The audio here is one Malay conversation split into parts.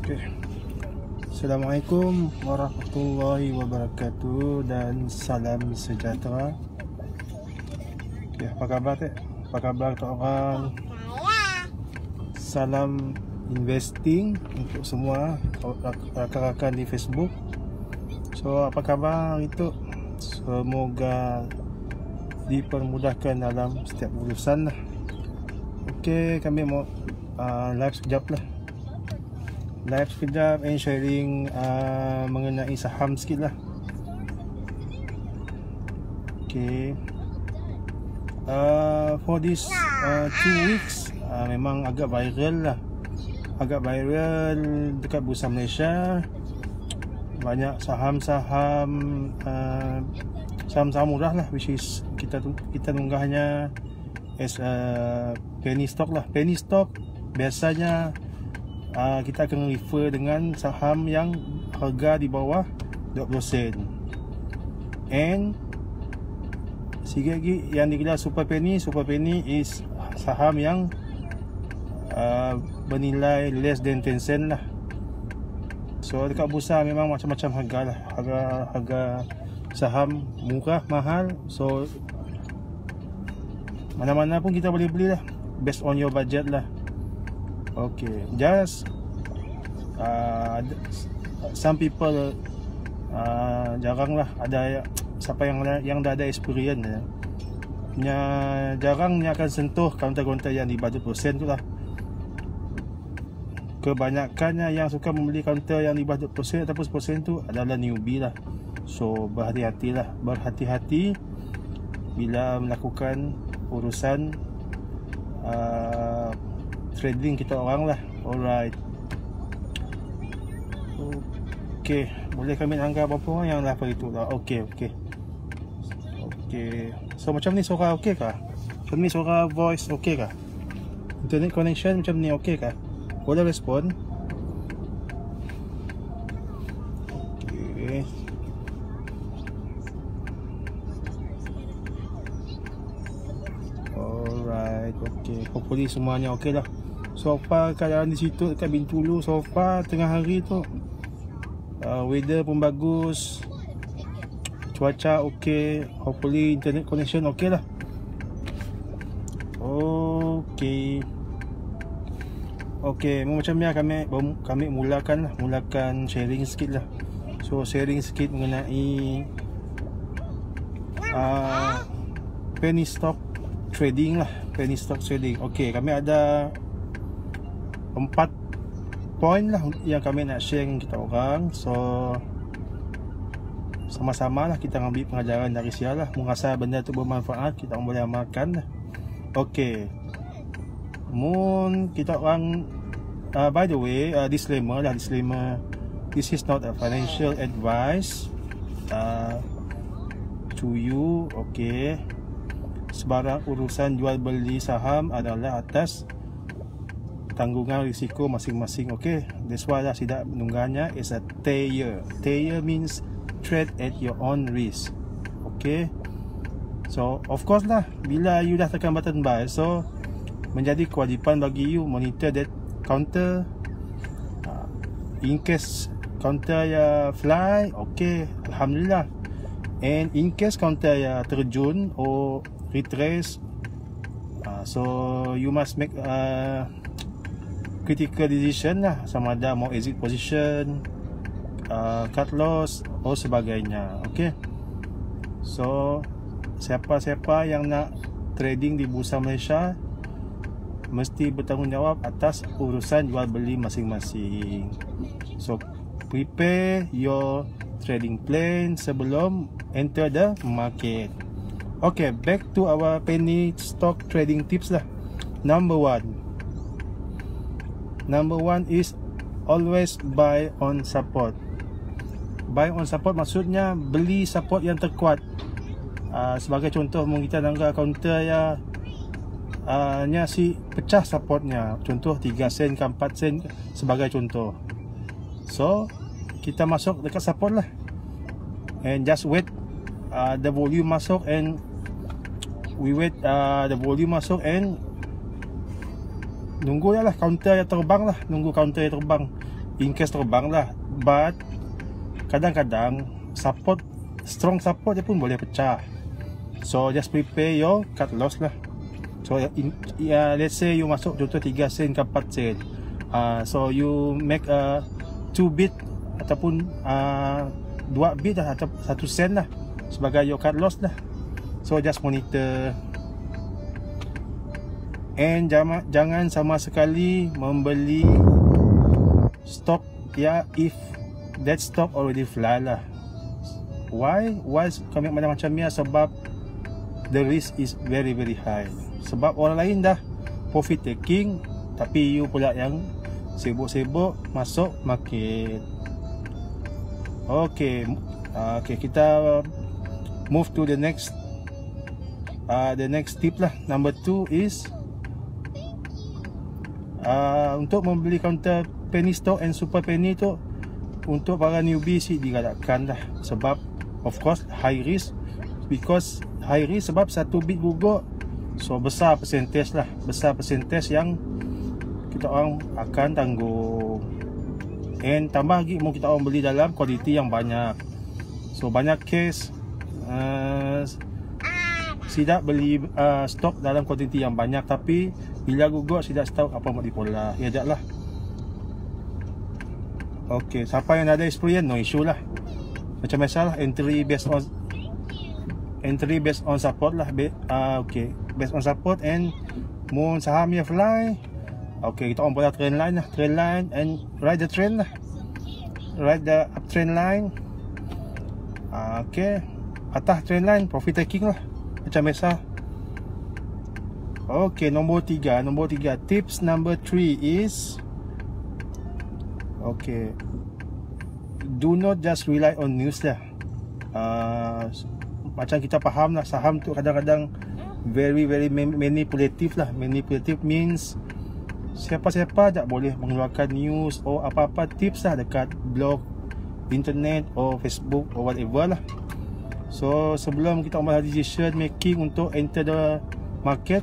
Oke. Assalamualaikum warahmatullahi wabarakatuh dan salam sejahtera. Oke, apa kabar teh? Apa kabar orang? Salam investing untuk semua rakan-rakan di Facebook. So, apa kabar itu? Semoga dipermudahkan dalam setiap urusan lah. Oke, kami mau live sekejap lah. Live sekejap and sharing mengenai saham sikit lah. Okay. For this 2 weeks memang agak viral lah. Agak viral dekat Bursa Malaysia. Banyak saham-saham saham-saham murah lah, which is kita tunggahnya as penny stock lah. Penny stock biasanya kita akan refer dengan saham yang harga di bawah 20 sen. And sikit lagi yang digelar super penny. Super penny is saham yang bernilai less than 10 sen lah. So dekat bursa memang macam-macam harga lah. Harga saham murah, mahal. So mana-mana pun kita boleh beli lah, based on your budget lah. Okay, just some people jarang lah ada siapa yang dah ada experience ya. Jarang akan sentuh kaunter-kaunter yang di bawah 20% tu lah. Kebanyakannya yang suka membeli kaunter yang di bawah 20% ataupun 10% tu adalah newbie lah. So berhati-hatilah, berhati-hati bila melakukan urusan trading kita orang lah. Alright. Okay, boleh kami anggap berapa orang yang lapar itu lah. Okay. So macam ni suara okay kah? Macam ni suara voice okay kah? Internet connection macam ni okay kah? Boleh respon? Okay. Alright, okay. Hopefully semuanya okay lah. So far keadaan di situ dekat Bintulu, so far tengah hari tu weather pun bagus, cuaca okay, hopefully internet connection okay lah. Okay, macam ni kami mulakan sharing sikit lah. So sharing sikit mengenai penny stock trading lah. Penny stock trading. Okay, kami ada 4 point lah yang kami nak share dengan kita orang. So sama-sama lah kita ambil pengajaran dari sial lah. Merasa benda tu bermanfaat, kita orang boleh amalkan lah. Okay, kita orang by the way, disclaimer, this is not a financial advice to you. Okay, sebarang urusan jual beli saham adalah atas tanggungan risiko masing-masing. Okay, that's why lah tidak menunggahnya is a TAYER. TAYER means trade at your own risk. Okay, so of course lah, bila you dah tekan button buy, so menjadi kewajipan bagi you monitor that counter. In case counter ya fly, okay, alhamdulillah. And in case counter ya terjun or retrace, so you must make critical decision lah, sama ada mau exit position, cut loss atau sebagainya. Okay, so siapa-siapa yang nak trading di Bursa Malaysia mesti bertanggungjawab atas urusan jual beli masing-masing. So prepare your trading plan sebelum enter the market. Okay, back to our penny stock trading tips lah. Number one is always buy on support. Buy on support maksudnya beli support yang terkuat. Sebagai contoh, mungkin kita nanggah counter ya nya si pecah supportnya, contoh 3 sen ke 4 sen sebagai contoh. So kita masuk dekat support lah, and just wait the volume masuk, and we wait the volume masuk, and nunggu lah counter yang terbang lah, nunggu counter yang terbang. in case terbang lah. But kadang-kadang strong support dia pun boleh pecah. So just prepare your cut loss lah. So let's say you masuk contoh 3 sen ke 4 sen, so you make a 2 bit ataupun 2 bit lah, atau 1 sen lah sebagai your cut loss lah. So just monitor. And jangan sama sekali membeli stock ya if that stock already fly lah. Why kami macam ni? Sebab the risk is very high. Sebab orang lain dah profit taking, tapi you pula yang sibuk-sibuk masuk market. Okay, kita move to the next tip lah. Number 2 is untuk membeli counter penny stock and super penny tu untuk para newbie sih digalakkan lah. Sebab of course high risk, because high risk sebab 1 bit gugur, so besar percentage lah, besar percentage yang kita orang akan tanggung. And tambah lagi mau kita orang beli dalam kualiti yang banyak, so banyak case tidak beli stok dalam kuantiti yang banyak, tapi bila gugur tidak tahu apa mau dipola. Ya tak lah. Okay, siapa yang ada experience no issue lah. Macam biasalah, entry based on support lah. Okay, based on support. And mun saham yang fly, okay, kita orang boleh trend line lah, trend line and ride the trend lah, ride the uptrend line. Okay, atas trend line profit taking lah macam biasa. Okay, nombor 3. Tips number 3 is, okay, do not just rely on news lah. Macam kita faham lah, saham tu kadang-kadang very manipulative lah. Manipulative means siapa-siapa tak boleh mengeluarkan news or apa-apa tips lah dekat blog, internet or Facebook or whatever lah. So sebelum kita ambil decision making untuk enter the market,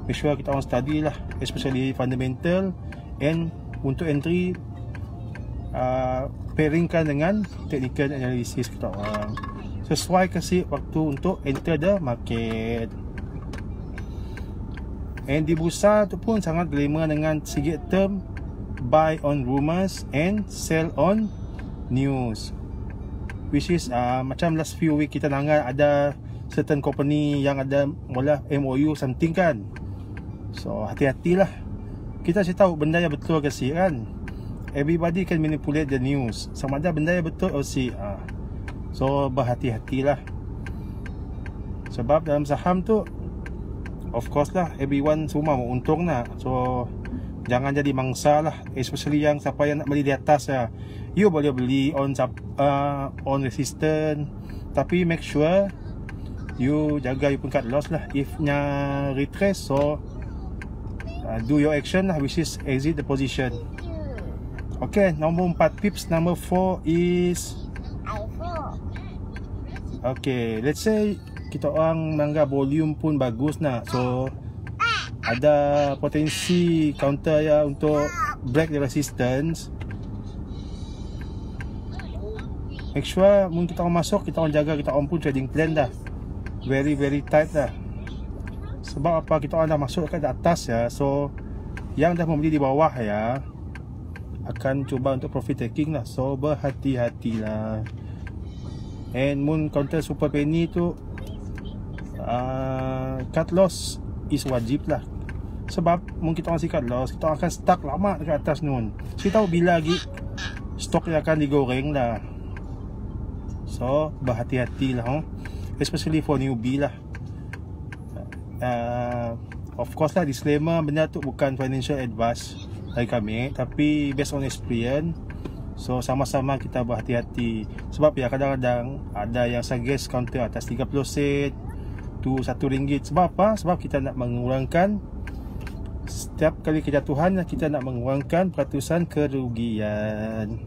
make sure kita orang study lah, especially fundamental, and untuk entry pairingkan dengan technical analysis kita orang. Sesuai kasih waktu untuk enter the market. And di bursa tu pun sangat glamour dengan sikit term buy on rumors and sell on news, which is macam last few week kita dengar ada certain company yang ada mula MOU something kan. So hati-hatilah. Kita sih tahu benda yang betul ke si kan. Everybody can manipulate the news, sama ada benda yang betul atau si. So berhati-hatilah. Sebab dalam saham tu of course lah, everyone semua mau untung lah. So jangan jadi mangsa lah, especially yang siapa yang nak beli di atas ya. You boleh beli on resistance, tapi make sure you jaga you pun cut loss lah. If nya retrace, so do your action lah, which is exit the position. Okay, nombor 4 tips. Number 4 is, okay, let's say kita orang menganggap volume pun bagus nak, so ada potensi counter ya untuk break the resistance. Make sure mun kita orang masuk, kita orang jaga kita orang pun trading plan dah very tight dah. Sebab apa, kita orang dah masuk dekat atas ya, so yang dah membeli di bawah ya akan cuba untuk profit taking lah. So berhati-hatilah. And mun counter super penny tu cut loss is wajib lah. Sebab mun kita orang si cut loss, kita akan stuck lama dekat atas nun. Kita tahu bila lagi stok yang akan digoreng dah. So berhati-hatilah, especially for newbie lah. Of course lah, disclaimer, benda tu bukan financial advice dari kami, tapi based on experience. So sama-sama kita berhati-hati. Sebab ya kadang-kadang ada yang suggest counter atas 30 sen tu RM1. Sebab apa? Sebab kita nak mengurangkan, setiap kali kejatuhan kita nak mengurangkan peratusan kerugian.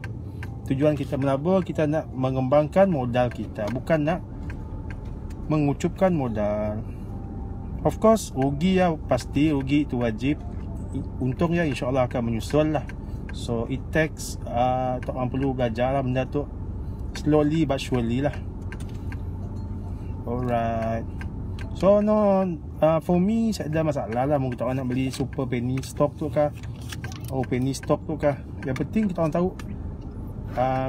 Tujuan kita menabur, kita nak mengembangkan modal kita, bukan nak mengucupkan modal. Of course rugi ya, pasti rugi itu wajib. Untungnya insyaAllah akan menyusul lah. So it takes tok orang perlu belajar lah benda tu, slowly but surely lah. Alright. So no, for me saya ada masalah lah mau kita orang nak beli super penny stock tu kah, penny stock tu kah. Yang penting kita orang tahu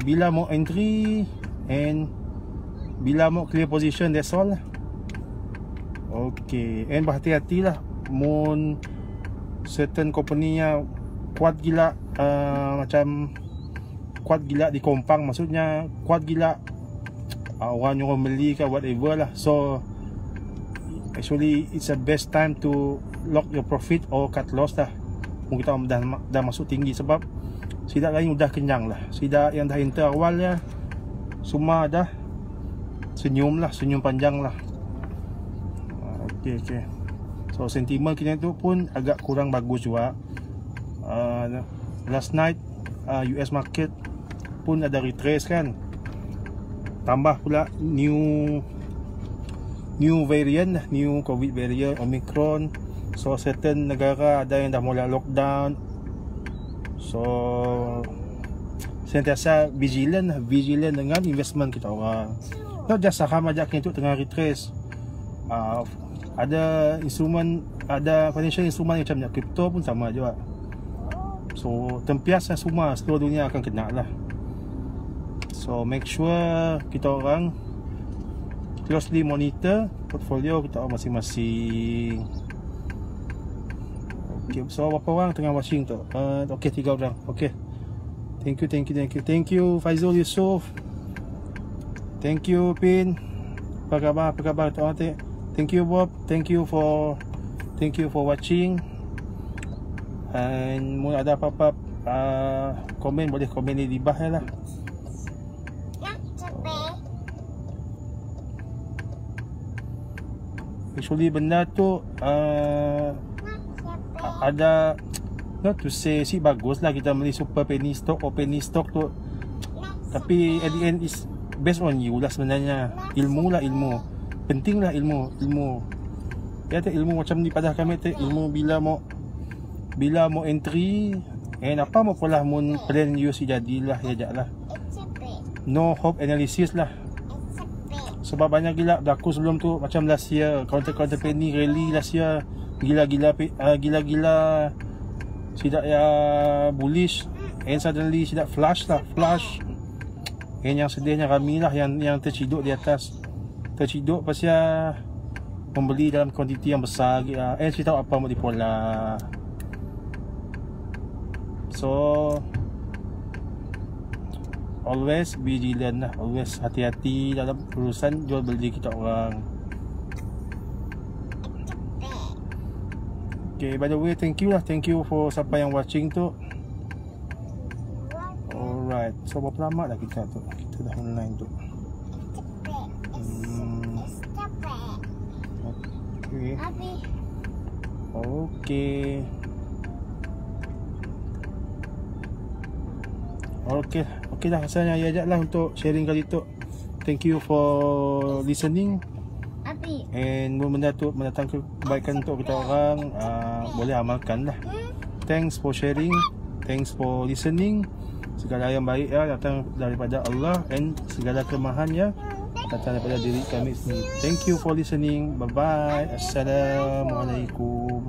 bila mau entry and bila mau clear position, that's all lah. Okay, and berhati-hati lah mun certain company nya kuat gila, macam kuat gila di kompang, maksudnya kuat gila orang yang beli ke whatever lah. So actually it's the best time to lock your profit or cut loss lah. Mungkin kita dah masuk tinggi, sebab sidak lain udah kenyang lah. Sidak yang dah enter awalnya semua dah senyum lah, senyum panjang lah. Okay. So sentimen kita tu pun agak kurang bagus juga. Last night US market pun ada retrace kan. Tambah pula new variant, new COVID variant Omicron. So certain negara ada yang dah mula lockdown. So sentiasa vigilant dengan investment kita orang. Not just saham aja kita tengah retrace. Ada instrumen, ada financial instrumen macam crypto pun sama juga. So tempias semua seluruh dunia akan kena lah. So make sure kita orang closely monitor portfolio kita orang masing-masing. Okay, so berapa orang tengah watching tu? Okay, 3 orang. Okay, thank you Faizul Yusof, thank you Pin. Apa khabar tuan-tuan? Thank you Bob, thank you for watching. And mau ada apa-apa komen, boleh komen di bawah lah. Actually benda tu ada, not to say si bagus lah kita beli super penny stock or penny stock tu, tapi at the end is based on you lah sebenarnya. Ilmu lah, ilmu penting lah, ilmu ya, ilmu macam ni pada kami tu, ilmu bila mau entry and apa mau pula mun plan you si jadilah ya lah. No hope analysis lah, sebab banyak gila berlaku sebelum tu, macam last year counter penny rally last year, gila-gila sidak ya bullish and suddenly sidak flash and yang sedihnya kami lah yang terciduk di atas, terciduk pasal membeli dalam kuantiti yang besar saya tahu apa mau dipola. So always vigilant lah, always hati-hati dalam urusan jual beli kita orang. Okay, by the way, thank you for siapa yang watching tu. Alright, so berapa lama dah kita dah online tu. Okay dah, rasanya ya je lah untuk sharing kali tu. Thank you for listening. And benda tu mendatangkan kebaikan untuk kita orang, boleh amalkan lah. Thanks for sharing, thanks for listening. Segala yang baik datang daripada Allah, and segala kelemahannya datang daripada diri kami sendiri. Thank you for listening. Bye bye. Assalamualaikum.